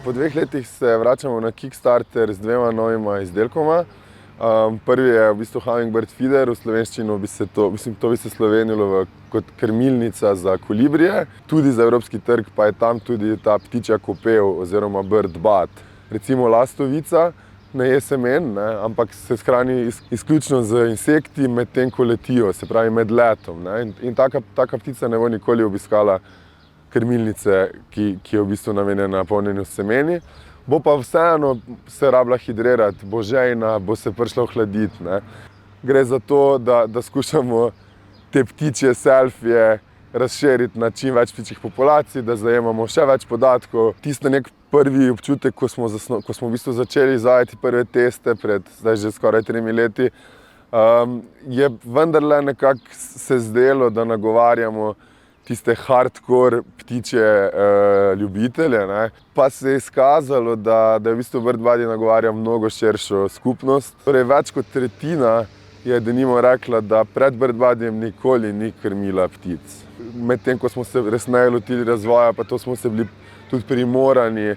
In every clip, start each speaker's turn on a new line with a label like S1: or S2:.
S1: Po 2 letih se vračamo na Kickstarter z 2 novima izdelkoma. Prvi je v bistvu Hummingbird Feeder, v slovenščino bi se slovenilo kot krmilnica za kolibrije. Tudi za evropski trg pa je tam tudi ta ptičja kopev oziroma bird bath. Recimo lastovica ne je semen, ampak se hrani izključno z insekti medtem, ko letijo, se pravi med letom. In taka ptica ne bo nikoli obiskala krmilnice, ki je v bistvu namenjena polnjenju semeni. Bo pa vseeno se rabila hidrirati, bo žejna, bo se prišla ohladiti. Gre za to, da skušamo te ptičje selfije razširiti na čim več ptičjih populacij, da zajemamo še več podatkov. Tisti nek prvi občutek, ko smo v bistvu začeli izvajati prve teste pred zdaj že skoraj 3 leti, je vendarle nekako se zdelo, da nagovarjamo tiste hardcore ptičje ljubitelje, pa se je izkazalo, da v bistvu Bird Buddy nagovarja mnogo širšo skupnost. Torej, več kot tretjina je denimo rekla, da pred Bird Buddyjem nikoli ni krmila ptic. Medtem, ko smo se resneje lotili razvoja, pa to smo se bili tudi primorani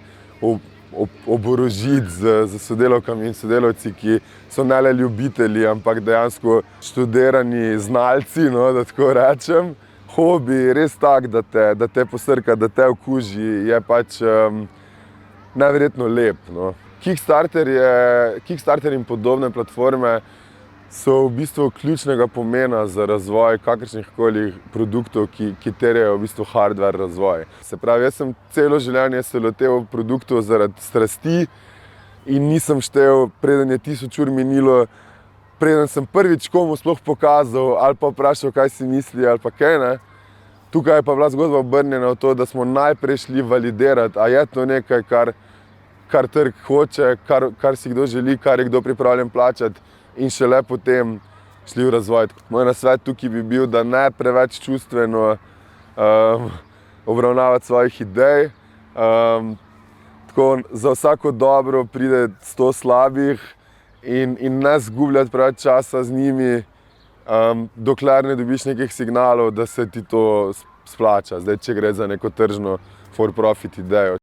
S1: oborožiti z sodelavkami in sodelavci, ki so ne le ljubitelji, ampak dejansko študirani znalci, da tako rečem. Hobi res tak, da te posrka, da te okuži, je pač neverjetno lep. Kickstarter in podobne platforme so v bistvu ključnega pomena za razvoj kakršnihkoli produktov, ki terjajo v bistvu hardware razvoj. Se pravi, jaz sem celo življenje se loteval produktov zaradi strasti in nisem štel, preden je 1000 ur minilo, preden sem prvič komu sploh pokazal ali pa vprašal, kaj si misli ali pa kaj. Tukaj je pa bila zgodba obrnjena v to, da smo najprej šli validirati, a je to nekaj, kar trg hoče, kar si kdo želi, kar je kdo pripravljen plačati, in šele potem šli v razvoj. Moj nasvet tukaj bi bil, da ne preveč čustveno obravnavati svojih idej. Tako za vsako dobro pride 100 slabih in ne zgubljati preveč časa z njimi, dokler ne dobiš nekih signalov, da se ti to splača. Zdaj, če gre za neko tržno for profit idejo.